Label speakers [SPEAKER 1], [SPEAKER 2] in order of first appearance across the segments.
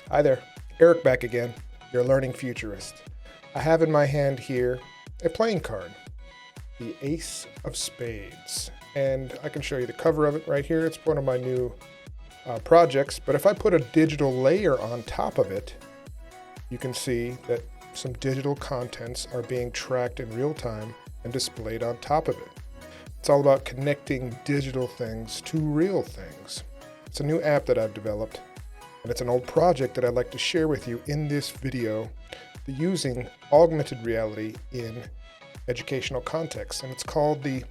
[SPEAKER 1] Hi there, Eric back again, your Learning Futurist. I have in my hand here a playing card, the Ace of Spades. And I can show you the cover of it right here. It's one of my new projects, but if I put a digital layer on top of it, you can see that some digital contents are being tracked in real time and displayed on top of it. It's all about connecting digital things to real things. It's a new app that I've developed, and it's an old project that I'd like to share with you in this video, using augmented reality in educational context. And it's called the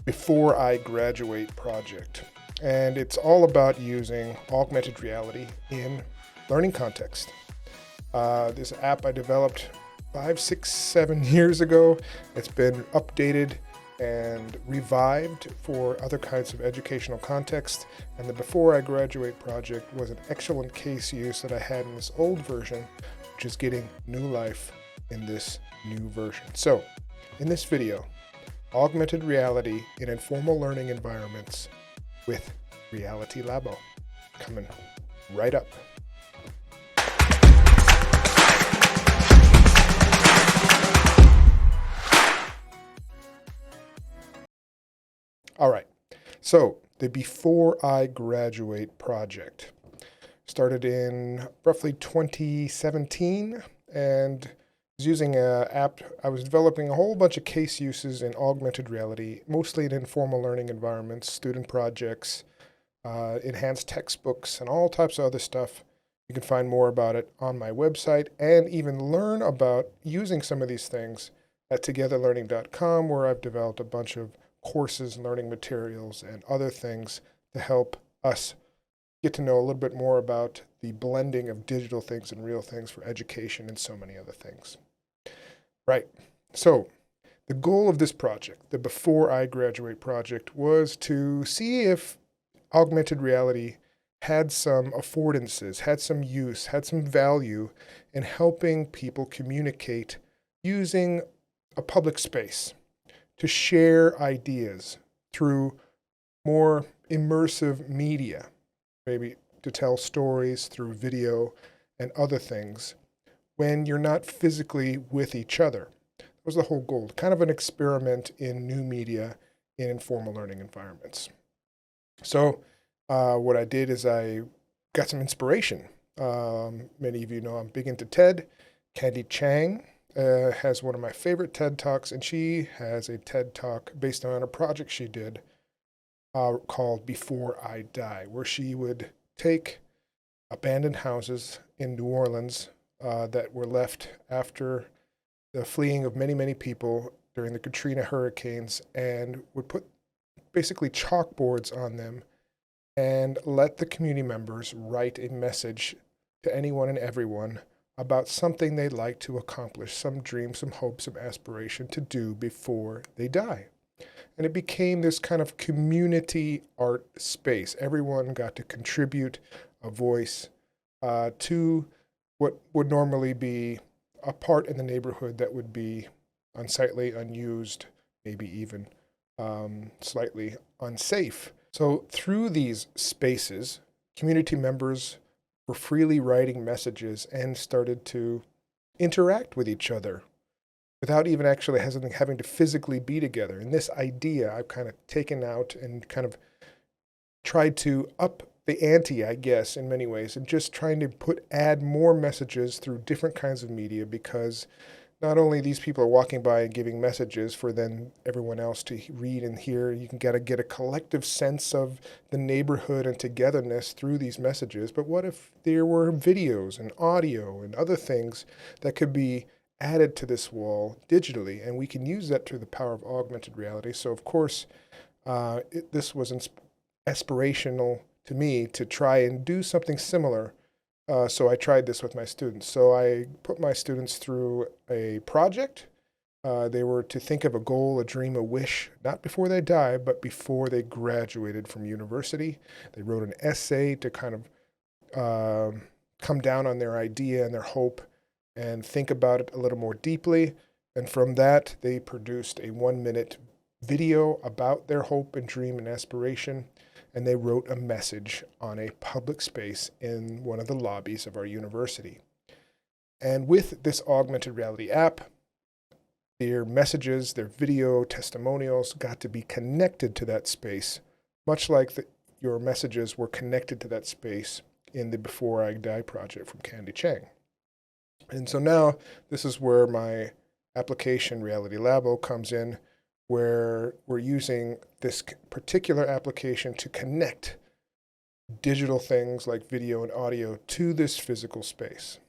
[SPEAKER 1] Before I Graduate project. And it's all about using augmented reality in learning context. This app I developed 5, 6, 7 years ago. It's been updated and revived for other kinds of educational context. And the Before I Graduate project was an excellent case use that I had in this old version, which is getting new life in this new version. So in this video, augmented reality in informal learning environments with Reality Labo, coming right up. All right, so the Before I Graduate project started in roughly 2017 and was using an app. I was developing a whole bunch of case uses in augmented reality, mostly in informal learning environments, student projects, enhanced textbooks, and all types of other stuff. You can find more about it on my website and even learn about using some of these things at togetherlearning.com, where I've developed a bunch of courses, learning materials, and other things to help us get to know a little bit more about the blending of digital things and real things for education and so many other things. Right. So the goal of this project, the Before I Graduate project, was to see if augmented reality had some affordances, had some use, had some value in helping people communicate using a public space to share ideas through more immersive media, maybe to tell stories through video and other things when you're not physically with each other. That was the whole goal, kind of an experiment in new media in informal learning environments. So what I did is I got some inspiration. Many of you know I'm big into TED. Candy Chang has one of my favorite TED Talks, and she has a TED Talk based on a project she did called Before I Die, where she would take abandoned houses in New Orleans that were left after the fleeing of many, many people during the Katrina hurricanes, and would put basically chalkboards on them and let the community members write a message to anyone and everyone about something they'd like to accomplish, some dream, some hope, some aspiration to do before they die. And it became this kind of community art space. Everyone got to contribute a voice to what would normally be a part in the neighborhood that would be unsightly, unused, maybe even slightly unsafe. So through these spaces, community members were freely writing messages and started to interact with each other without even actually having to physically be together. And this idea I've kind of taken out and kind of tried to up the ante, I guess, in many ways, and just trying to add more messages through different kinds of media, because not only these people are walking by and giving messages for then everyone else to read and hear, you can get a collective sense of the neighborhood and togetherness through these messages. But what if there were videos and audio and other things that could be added to this wall digitally, and we can use that through the power of augmented reality? So of course, this was aspirational to me to try and do something similar. So I tried this with my students. So I put my students through a project. They were to think of a goal, a dream, a wish, not before they die, but before they graduated from university. They wrote an essay to kind of come down on their idea and their hope and think about it a little more deeply. And from that, they produced a 1-minute video about their hope and dream and aspiration. and they wrote a message on a public space in one of the lobbies of our university. And with this augmented reality app, their messages, their video testimonials got to be connected to that space, much like your messages were connected to that space in the Before I Die project from Candy Chang. And so now this is where my application Reality Labo comes in, where we're using this particular application to connect digital things like video and audio to this physical space.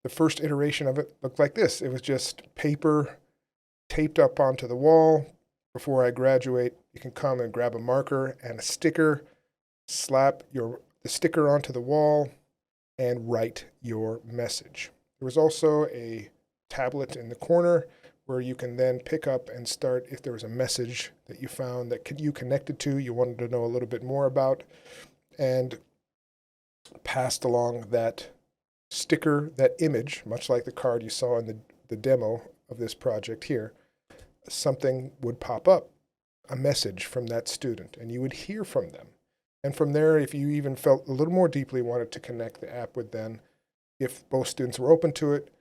[SPEAKER 1] The first iteration of it looked like this. It was just paper taped up onto the wall. Before I graduate, you can come and grab a marker and a sticker, slap the sticker onto the wall, and write your message. There was also a tablet in the corner where you can then pick up and start, if there was a message that you found that you connected to, you wanted to know a little bit more about, and passed along that sticker, that image, much like the card you saw in the demo of this project here. Something would pop up, a message from that student, and you would hear from them. And from there, if you even felt a little more deeply wanted to connect, the app would then, if both students were open to it,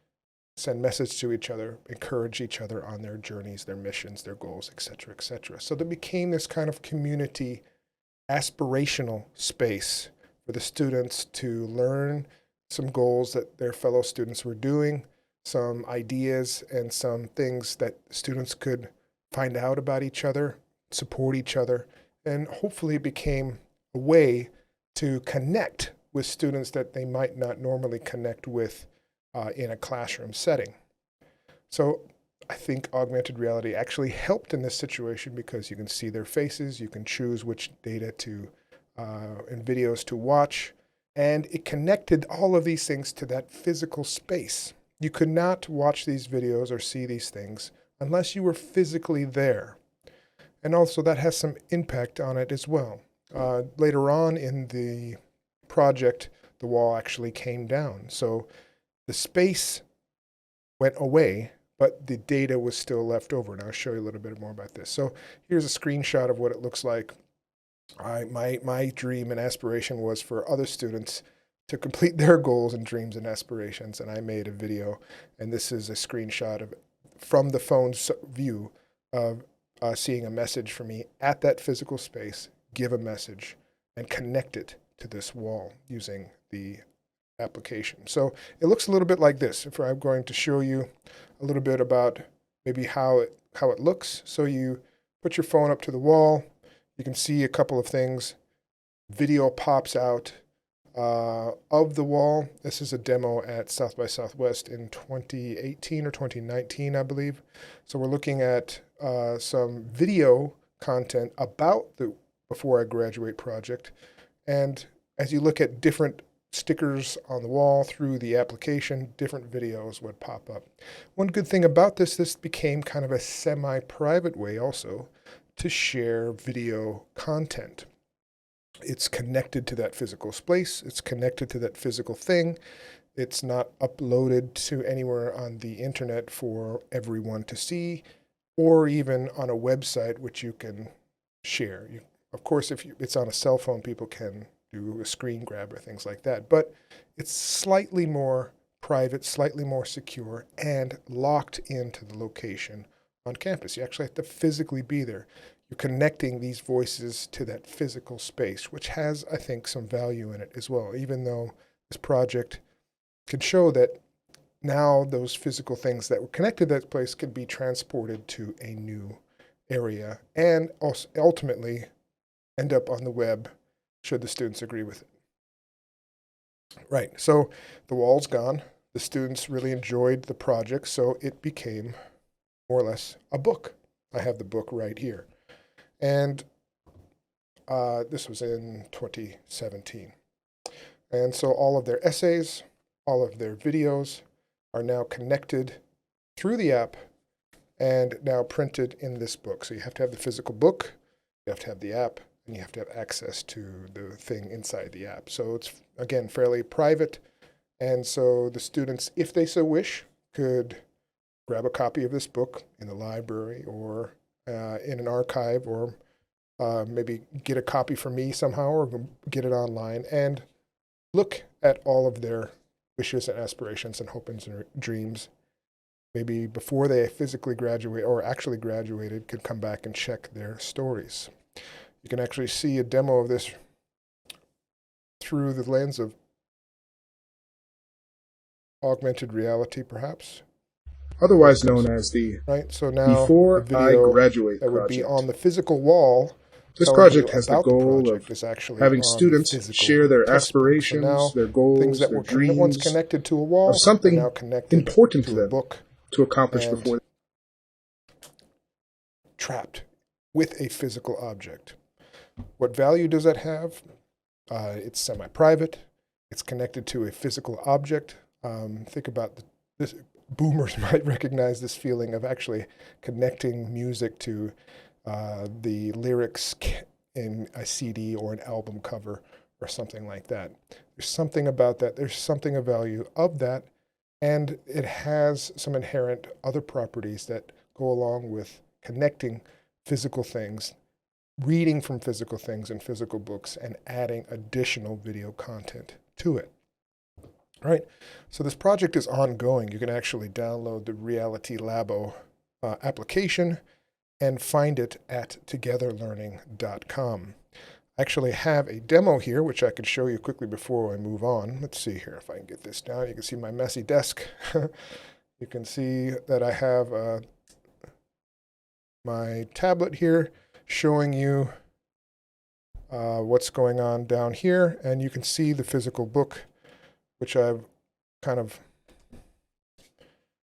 [SPEAKER 1] send message to each other, encourage each other on their journeys, their missions, their goals, etc., etc. So there became this kind of community aspirational space for the students to learn some goals that their fellow students were doing, some ideas and some things that students could find out about each other, support each other, and hopefully it became a way to connect with students that they might not normally connect with in a classroom setting. So I think augmented reality actually helped in this situation because you can see their faces, you can choose which data to and videos to watch, and it connected all of these things to that physical space. You could not watch these videos or see these things unless you were physically there. And also that has some impact on it as well. Later on in the project, the wall actually came down. So the space went away, but the data was still left over. And I'll show you a little bit more about this. So here's a screenshot of what it looks like. My dream and aspiration was for other students to complete their goals and dreams and aspirations. And I made a video, and this is a screenshot from the phone's view of seeing a message for me at that physical space, give a message, and connect it to this wall using the application. So it looks a little bit like this. If I'm going to show you a little bit about maybe how it looks. So you put your phone up to the wall. You can see a couple of things. Video pops out of the wall. This is a demo at South by Southwest in 2018 or 2019, I believe. So we're looking at some video content about the Before I Graduate project. And as you look at different stickers on the wall through the application, different videos would pop up. One good thing about this became kind of a semi-private way also to share video content. It's connected to that physical space. It's connected to that physical thing. It's not uploaded to anywhere on the internet for everyone to see, or even on a website which you can share. Of course, if it's on a cell phone, people can do a screen grab or things like that. But it's slightly more private, slightly more secure, and locked into the location on campus. You actually have to physically be there. You're connecting these voices to that physical space, which has, I think, some value in it as well, even though this project can show that now those physical things that were connected to that place can be transported to a new area and also ultimately end up on the web should the students agree with it. Right, so the wall's gone. The students really enjoyed the project, so it became more or less a book. I have the book right here. And this was in 2017. And so all of their essays, all of their videos are now connected through the app and now printed in this book. So you have to have the physical book, you have to have the app, and you have to have access to the thing inside the app. So it's, again, fairly private. And so the students, if they so wish, could grab a copy of this book in the library or in an archive or maybe get a copy from me somehow or get it online and look at all of their wishes and aspirations and hopes and dreams. Maybe before they physically graduate or actually graduated, could come back and check their stories. You can actually see a demo of this through the lens of augmented reality, perhaps.
[SPEAKER 2] Otherwise known as the
[SPEAKER 1] Right, so now
[SPEAKER 2] Before
[SPEAKER 1] the
[SPEAKER 2] I
[SPEAKER 1] video
[SPEAKER 2] Graduate
[SPEAKER 1] that would be
[SPEAKER 2] project.
[SPEAKER 1] on the physical wall.
[SPEAKER 2] This
[SPEAKER 1] telling
[SPEAKER 2] project
[SPEAKER 1] you
[SPEAKER 2] has the
[SPEAKER 1] about
[SPEAKER 2] goal
[SPEAKER 1] project
[SPEAKER 2] of
[SPEAKER 1] is actually
[SPEAKER 2] having
[SPEAKER 1] on
[SPEAKER 2] students
[SPEAKER 1] physical
[SPEAKER 2] share their
[SPEAKER 1] textbook. So now
[SPEAKER 2] aspirations, their
[SPEAKER 1] things
[SPEAKER 2] goals,
[SPEAKER 1] that
[SPEAKER 2] their
[SPEAKER 1] were once
[SPEAKER 2] dreams
[SPEAKER 1] connected to a wall
[SPEAKER 2] of
[SPEAKER 1] are now
[SPEAKER 2] something
[SPEAKER 1] connected
[SPEAKER 2] important to
[SPEAKER 1] to a
[SPEAKER 2] them
[SPEAKER 1] book
[SPEAKER 2] to accomplish
[SPEAKER 1] and
[SPEAKER 2] before.
[SPEAKER 1] trapped with a physical object. What value does that have? It's semi-private. It's connected to a physical object. Think about this. Boomers might recognize this feeling of actually connecting music to the lyrics in a CD or an album cover or something like that. There's something about that. There's something of value of that. And it has some inherent other properties that go along with connecting physical things, reading from physical things in physical books, and adding additional video content to it. All right, so this project is ongoing. You can actually download the Reality Labo application and find it at togetherlearning.com. I actually have a demo here, which I could show you quickly before I move on. Let's see here if I can get this down. You can see my messy desk. You can see that I have my tablet here showing you what's going on down here, and you can see the physical book, which I've kind of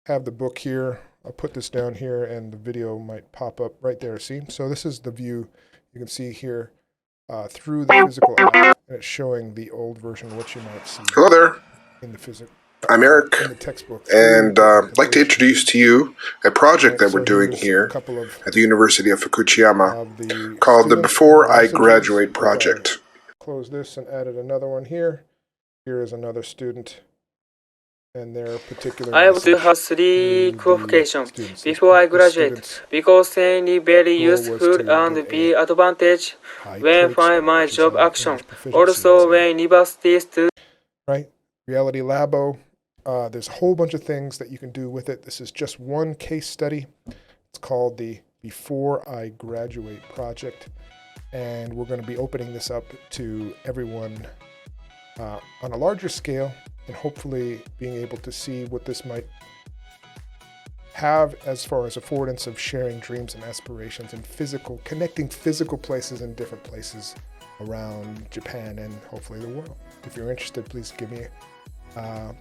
[SPEAKER 1] have the book here. I'll put this down here and the video might pop up right there. See? So this is the view you can see here through the physical app, and it's showing the old version of what you might see.
[SPEAKER 2] Hello there.
[SPEAKER 1] In the physical.
[SPEAKER 2] I'm Eric,
[SPEAKER 1] in the textbook,
[SPEAKER 2] and I'd like to introduce to you a project that we're doing here at the University of Fukushima called the Before I Graduate project.
[SPEAKER 1] Close this and added another one here. Here is another student and their particular
[SPEAKER 3] I have to have 3 qualifications before I graduate because they are very useful and be advantage when find my job action. Also when university students.
[SPEAKER 1] Right, Reality Labo. There's a whole bunch of things that you can do with it. This is just one case study. It's called the Before I Graduate project, and we're going to be opening this up to everyone on a larger scale, and hopefully being able to see what this might have as far as affordance of sharing dreams and aspirations and connecting physical places and different places around Japan and hopefully the world. If you're interested, please give me a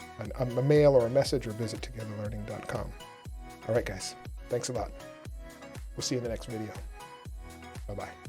[SPEAKER 1] mail or a message or visit togetherlearning.com. All right, guys, thanks a lot. We'll see you in the next video. Bye-bye.